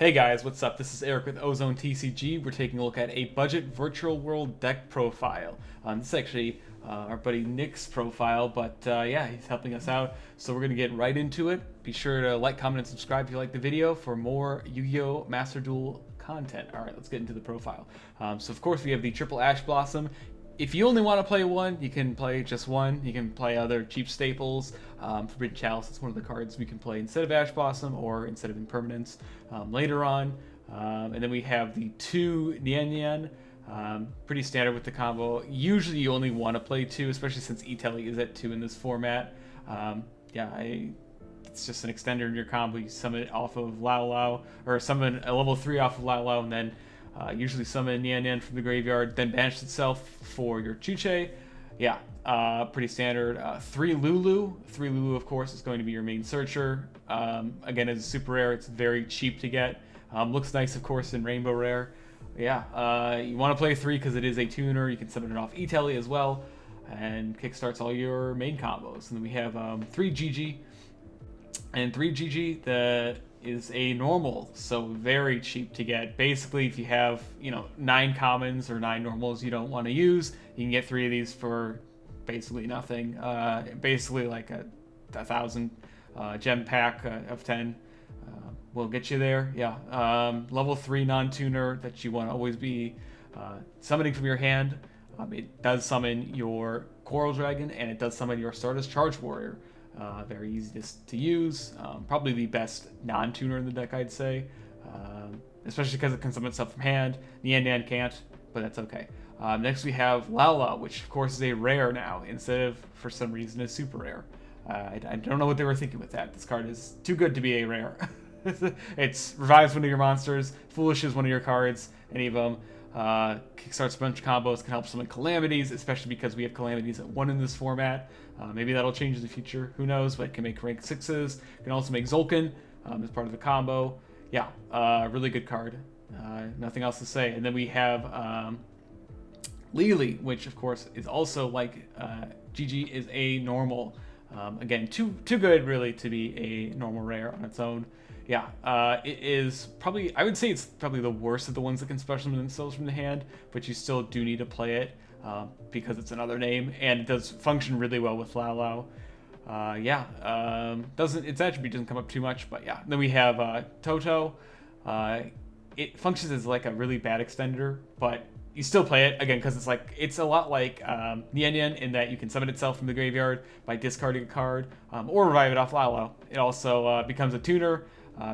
Hey guys, what's up? This is Eric with OzoneTCG. We're taking a look at a budget virtual world deck profile. This is actually our buddy Nick's profile, but yeah, he's helping us out. So we're going to get right into it. Be sure to like, comment, and subscribe if you like the video for more Yu-Gi-Oh! Master Duel content. Alright, let's get into the profile. So of course we have the Triple Ash Blossom. If you only want to play one, you can play just one. You can play other cheap staples. Forbidden Chalice is one of the cards we can play instead of Ash Blossom or instead of Impermanence later on. And then we have the two Nian. Pretty standard with the combo. Usually you only want to play two, especially since E-Telly is at 2 in this format. It's just an extender in your combo. You summon it off of Lao Lao, or summon a level 3 off of Lao Lao, and then usually summon Nian from the graveyard, then banish itself for your Chuche. Yeah, pretty standard. 3 Lulu. 3 Lulu, of course, is going to be your main searcher. Again, as a super rare, it's very cheap to get. Looks nice, of course, in Rainbow Rare. Yeah, you want to play 3 because it is a tuner. You can summon it off E-Telly as well, and kickstarts all your main combos. And then we have 3 GG. And 3 GG, that is a normal, so very cheap to get. Basically, if you have 9 commons or 9 normals you don't want to use, you can get 3 of these for basically nothing. Basically like a 1,000 gem pack of 10 will get you there. Yeah, level 3 non-tuner that you want to always be summoning from your hand. It does summon your Coral Dragon, and it does summon your Stardust Charge Warrior. Very easy to use. Probably the best non-tuner in the deck, I'd say. Especially because it can summon stuff from hand. Nian can't, but that's okay. Next we have Lao Lao, which of course is a rare now, instead of, for some reason, a super rare. I don't know what they were thinking with that. This card is too good to be a rare. It revives one of your monsters. Foolish is one of your cards, any of them. Kickstarts a bunch of combos, can help summon Calamities, especially because we have Calamities at 1 in this format. Maybe that'll change in the future, who knows, but it can make rank 6s. Can also make Zolkin as part of the combo. Yeah, really good card. Nothing else to say. And then we have Lily, which of course is also like GG is a normal. Again, too good really to be a normal rare on its own. Yeah, it is probably, I would say it's probably the worst of the ones that can special summon themselves from the hand, but you still do need to play it because it's another name, and it does function really well with Lao Lao. Its attribute doesn't come up too much, but yeah. Then we have Toto. It functions as like a really bad extender, but you still play it, again, because it's a lot like Nian in that you can summon itself from the graveyard by discarding a card, or revive it off Lao Lao. It also becomes a tuner.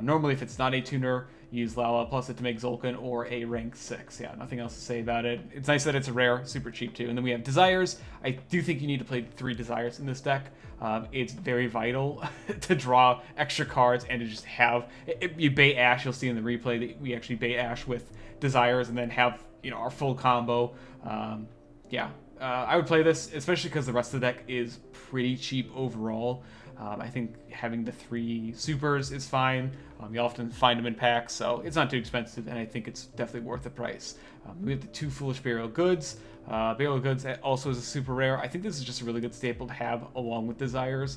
Normally, if it's not a tuner, you use Lao Lao plus it to make Zolkin or a rank 6. Yeah, nothing else to say about it. It's nice that it's a rare, super cheap too. And then we have Desires. I do think you need to play 3 Desires in this deck. It's very vital to draw extra cards and to just have... you bait Ash, you'll see in the replay that we actually bait Ash with Desires and then have our full combo. I would play this, especially because the rest of the deck is pretty cheap overall. I think having the 3 supers is fine. You often find them in packs, so it's not too expensive, and I think it's definitely worth the price. We have the 2 Foolish Burial Goods. Burial Goods also is a super rare. I think this is just a really good staple to have along with Desires.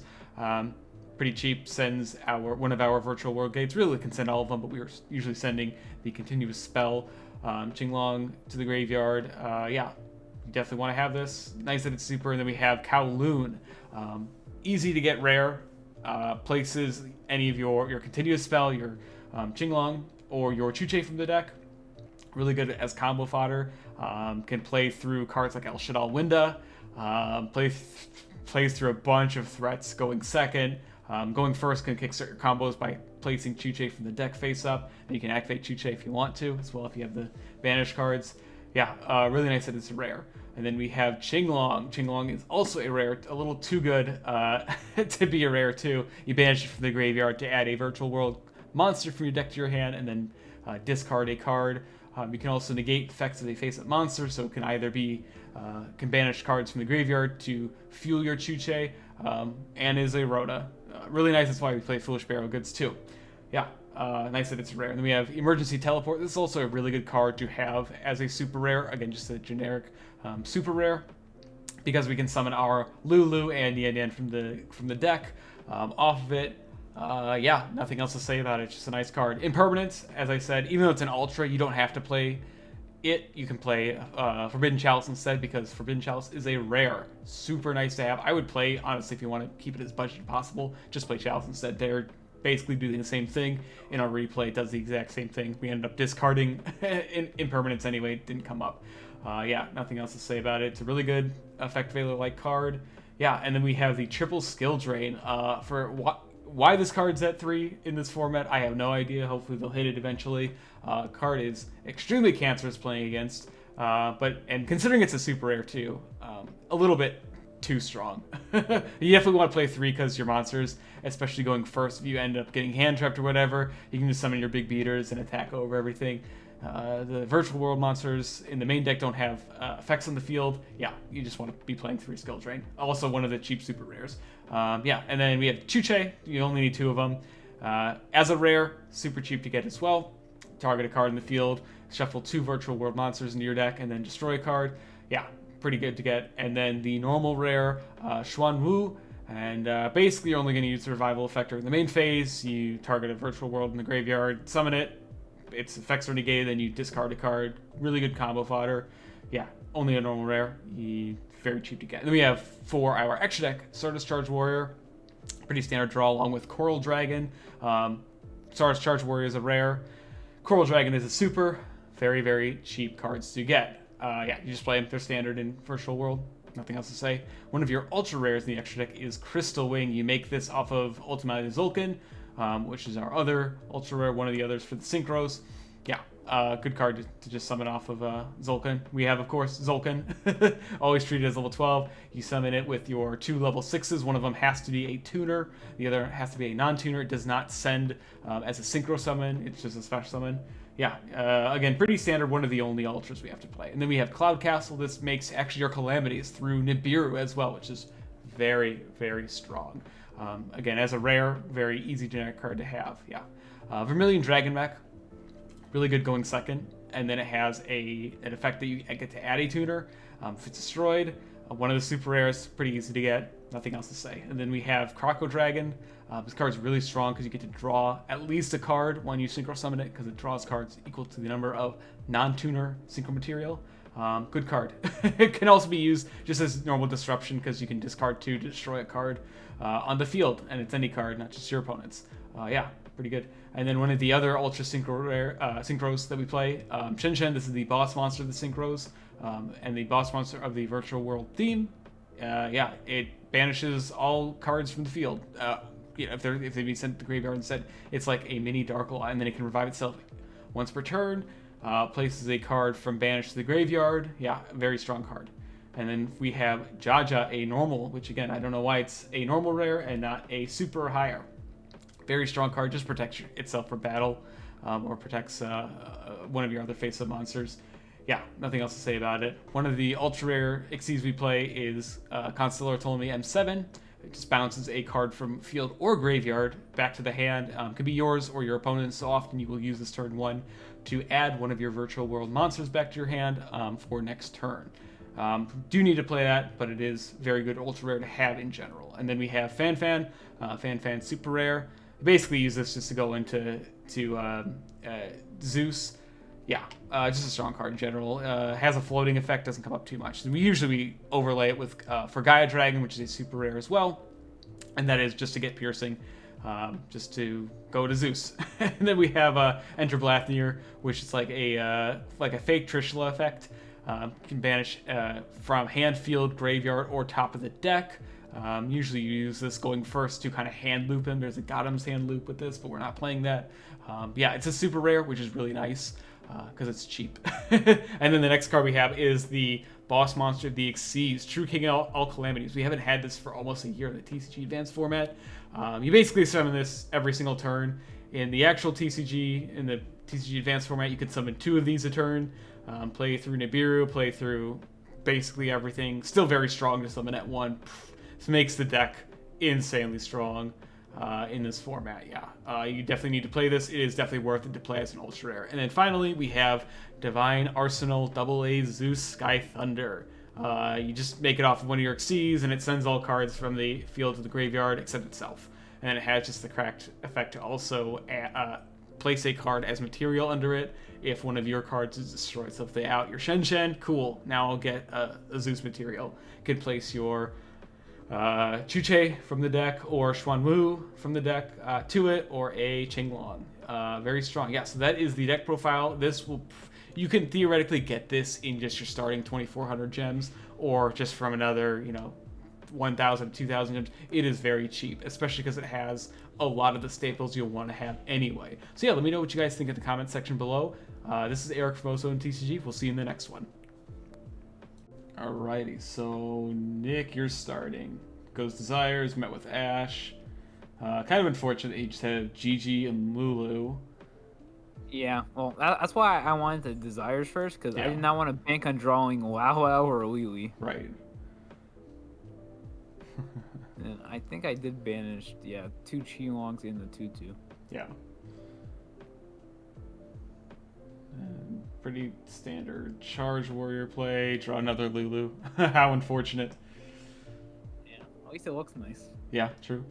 Pretty cheap, sends one of our virtual world gates. Really can send all of them, but we are usually sending the continuous spell Qinglong to the graveyard. You definitely want to have this. Nice that it's super. And then we have Kowloon. Easy to get rare. Places any of your continuous spell, your Qinglong, or your Chuche from the deck. Really good as combo fodder. Can play through cards like El Shadal Winda. Plays through a bunch of threats going second. Going first can kickstart your combos by placing Chuche from the deck face up, and you can activate Chuche if you want to, as well if you have the banish cards. Yeah, really nice that it's a rare. And then we have Qinglong. Qinglong is also a rare, a little too good to be a rare too. You banish it from the graveyard to add a virtual world monster from your deck to your hand, and then discard a card. You can also negate effects of a face-up monster, so it can either be can banish cards from the graveyard to fuel your Chuche, and is a Rhoda. Really nice. That's why we play Foolish Burial Goods too. Yeah, nice that it's rare. And then we have Emergency Teleport. This is also a really good card to have as a super rare. Again, just a generic super rare, because we can summon our Lulu and Nian from the deck off of it. Yeah, nothing else to say about it. It's just a nice card. Impermanence, as I said, even though it's an Ultra, you don't have to play it. You can play Forbidden Chalice instead, because Forbidden Chalice is a rare. Super nice to have. I would play, honestly, if you want to keep it as budget as possible, just play Chalice instead. They're basically doing the same thing. In our replay, it does the exact same thing. We ended up discarding Impermanence anyway. It didn't come up. Yeah, nothing else to say about it. It's a really good Effect Veiler-like card. Yeah, and then we have the triple skill drain. For why this card's at 3 in this format, I have no idea. Hopefully they'll hit it eventually. Card is extremely cancerous playing against, and considering it's a super rare too, a little bit too strong. You definitely want to play 3 because your monsters, especially going first, if you end up getting hand trapped or whatever, you can just summon your big beaters and attack over everything. The virtual world monsters in the main deck don't have effects on the field. Yeah, you just want to be playing 3 skill drain. Also one of the cheap super rares. Yeah, and then we have Chuche. You only need 2 of them. As a rare, super cheap to get as well. Target a card in the field, shuffle 2 virtual world monsters into your deck, and then destroy a card. Yeah, pretty good to get. And then the normal rare, Xuan Wu. And basically you're only going to use the Revival Effector in the main phase. You target a virtual world in the graveyard, summon it, its effects are negated, then you discard a card. Really good combo fodder. Yeah, only a normal rare. Very cheap to get. Then we have for our extra deck, Stardust Charge Warrior. Pretty standard draw, along with Coral Dragon. Stardust Charge Warrior is a rare. Coral Dragon is a super. Very, very cheap cards to get. Yeah, you just play them. They're standard in Virtual World. Nothing else to say. One of your ultra rares in the extra deck is Crystal Wing. You make this off of Ultimate Zulkin, which is our other ultra rare, one of the others for the Synchros. Yeah, good card to just summon off of Zulkin. We have, of course, Zulkin. Always treated as level 12. You summon it with your 2 level 6s. One of them has to be a tuner. The other has to be a non-tuner. It does not send as a synchro summon. It's just a special summon. Yeah, again, pretty standard. One of the only ultras we have to play. And then we have Cloud Castle. This makes actually your calamities through Nibiru as well, which is very, very strong. Again, as a rare, very easy generic card to have. Yeah, Vermilion Dragon Mech. Really good going second, and then it has an effect that you get to add a tuner. If it's destroyed, one of the super rares, pretty easy to get. Nothing else to say. And then we have Croco Dragon. This card's really strong because you get to draw at least a card when you synchro summon it, because it draws cards equal to the number of non-tuner synchro material. Good card. It can also be used just as normal disruption, because you can discard 2 to destroy a card on the field, and it's any card, not just your opponent's. Yeah, pretty good. And then one of the other ultra synchro rare synchros that we play, Shen Shen. This is the boss monster of the synchros, and the boss monster of the virtual world theme. Yeah, it banishes all cards from the field. If they be sent to the graveyard instead, it's like a mini Darkle, and then it can revive itself once per turn. Places a card from banish to the graveyard. Yeah, very strong card. And then we have Jaja, a normal, which again, I don't know why it's a normal rare and not a super or higher. Very strong card, just protects itself from battle, or protects one of your other face-up monsters. Yeah, nothing else to say about it. One of the ultra rare Xyz we play is Constellar Ptolemy M7. It just bounces a card from field or graveyard back to the hand. Could be yours or your opponent's. So often you will use this turn 1 to add one of your virtual world monsters back to your hand for next turn. Do need to play that, but it is very good ultra rare to have in general. And then we have Fan Fan super rare. Basically use this just to go into Zeus. Yeah, just a strong card in general. Has a floating effect, doesn't come up too much. We usually overlay it with for Gaia Dragon, which is a super rare as well, and that is just to get piercing, just to go to Zeus. And then we have Enter Blathnir, which is like a fake Trishula effect. Can banish from hand, field, graveyard, or top of the deck. Usually you use this going first to kind of hand loop him. There's a Gotham's hand loop with this, but we're not playing that. Yeah, it's a super rare, which is really nice because it's cheap. And then the next card we have is the boss monster of the Xyz, True King of all Calamities. We haven't had this for almost a year in the TCG Advanced format. You basically summon this every single turn. In the actual TCG, in the TCG Advanced format, you can summon 2 of these a turn. Play through Nibiru, play through basically everything. Still very strong to summon at 1. This makes the deck insanely strong in this format. Yeah, you definitely need to play this. It is definitely worth it to play as an ultra rare. And then finally, we have Divine Arsenal AA Zeus Sky Thunder. You just make it off of one of your Xyz, and it sends all cards from the field to the graveyard except itself. and it has just the cracked effect to also place a card as material under it. If one of your cards is destroyed, so if they out your Shen, cool. Now I'll get a Zeus material. Could place your Chuche from the deck or Xuanwu from the deck to it, or a Qinglong. Very strong. Yeah, so that is the deck profile. You can theoretically get this in just your starting 2,400 gems, or just from another, 1,000, 2,000 gems. It is very cheap, especially because it has a lot of the staples you'll want to have anyway. So yeah, let me know what you guys think in the comment section below. This is Eric from OzoneTCG. We'll see you in the next one. Alrighty, so Nick, you're starting. Goes Desires, met with Ash. Kind of unfortunate that you just had Gigi and Lulu. Yeah, well, that's why I wanted the Desires first, because I did not want to bank on drawing Wow or Lily. Right. And I think I did banish, 2 Qilongs and the 2/2. Yeah. And pretty standard Charge Warrior play. Draw another Lulu. How unfortunate. Yeah, at least it looks nice. Yeah, true.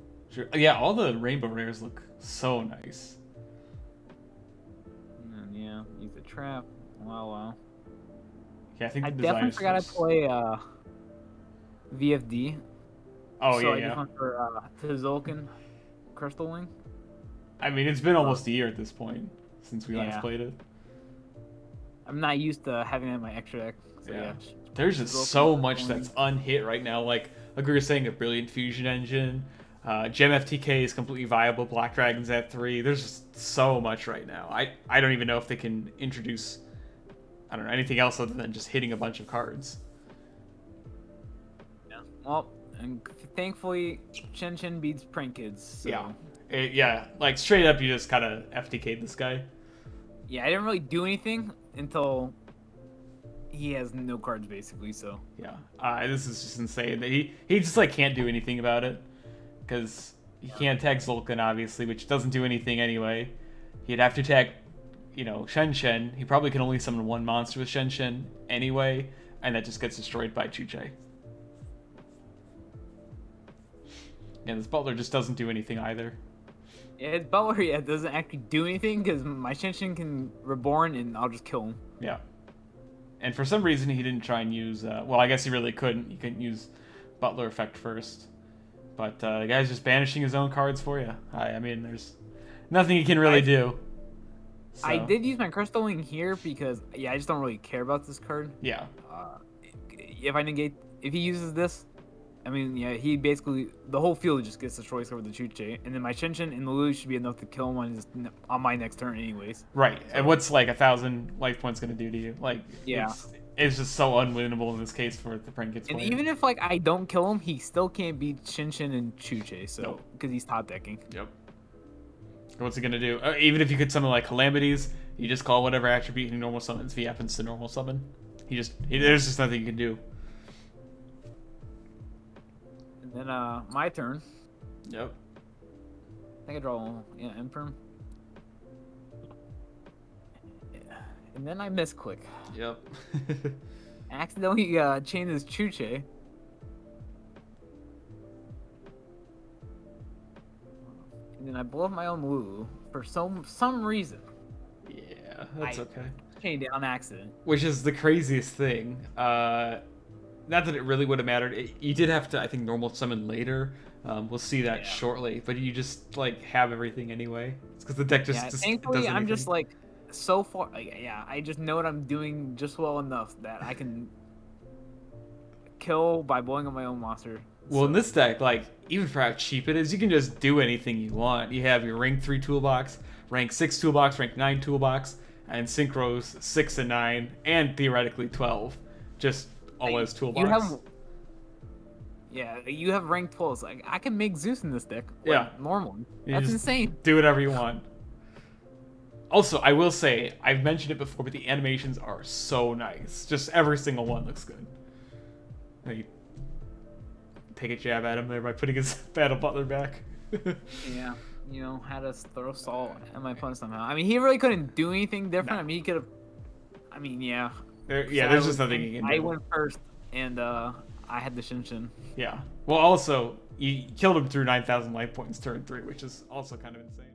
Yeah, all the rainbow rares look so nice. And then, use the trap. Wow. Yeah, I think I definitely forgot to play VFD. Oh, so yeah. I just went for Tzolk'in Crystal Wing. I mean, it's been almost a year at this point since we last played it. I'm not used to having it in my extra deck. So yeah. There's just so much that's unhit right now. Like we were saying, a Brilliant Fusion Engine. Gem FTK is completely viable. Black Dragons at 3. There's just so much right now. I don't even know if they can introduce, I don't know, anything else other than just hitting a bunch of cards. Yeah. Well, and thankfully, Shen beats Prank Kids. So. Yeah. Like straight up, you just kind of FTK'd this guy. Yeah, I didn't really do anything until he has no cards, basically. So yeah, this is just insane. He just like can't do anything about it because he can't tag Tzolk'in, obviously, which doesn't do anything anyway. He'd have to tag, Shen. He probably can only summon one monster with Shen anyway, and that just gets destroyed by Chuche. Yeah, this Butler just doesn't do anything either. Yeah, his Butler doesn't actually do anything because my Shen can reborn and I'll just kill him. Yeah. And for some reason he didn't try and use, well, I guess he really couldn't. He couldn't use Butler effect first. But the guy's just banishing his own cards for you. I mean, there's nothing he can really do. So. I did use my Crystal Wing here because, I just don't really care about this card. Yeah. If he uses this, I mean, he basically, the whole field just gets destroyed over the Chuche, and then my Shen and the Lulu should be enough to kill him on my next turn anyways. Right, so. And what's like 1,000 life points going to do to you? Like, it's just so unwinnable in this case for the Prank Kids player. And even if I don't kill him, he still can't beat Shen and Chuche, so because he's top decking. Yep. What's he going to do? Even if you could summon like Calamities, you just call whatever attribute he normal summons. If he happens to normal summon, there's just nothing you can do. Then my turn. Yep. I think I draw Imperm. Yeah. And then I misclick. Yep. Accidentally chain this Chuche. And then I blow up my own Lulu for some reason. Yeah, that's okay. Chained it on accident. Which is the craziest thing. Not that it really would have mattered. You did have to, I think, normal summon later. We'll see that shortly. But you just like have everything anyway. It's because the deck just thankfully, I'm just like so far. I just know what I'm doing just well enough that I can kill by blowing up my own monster. Well, in this deck, like even for how cheap it is, you can just do anything you want. You have your rank 3 toolbox, rank 6 toolbox, rank 9 toolbox, and synchros 6 and 9, and theoretically 12. Just always toolbox. You have rank 12s. Like I can make Zeus in this deck. Normally. That's insane. Do whatever you want. Also, I will say, I've mentioned it before, but the animations are so nice. Just every single one looks good. You take a jab at him there by putting his Battle Butler back. Had to throw salt at my opponent somehow. I mean, he really couldn't do anything different. No. I mean, he could have. I mean, there's just nothing you can do. I went first, and I had the Shen. Yeah. Well, also, you killed him through 9,000 life points turn 3, which is also kind of insane.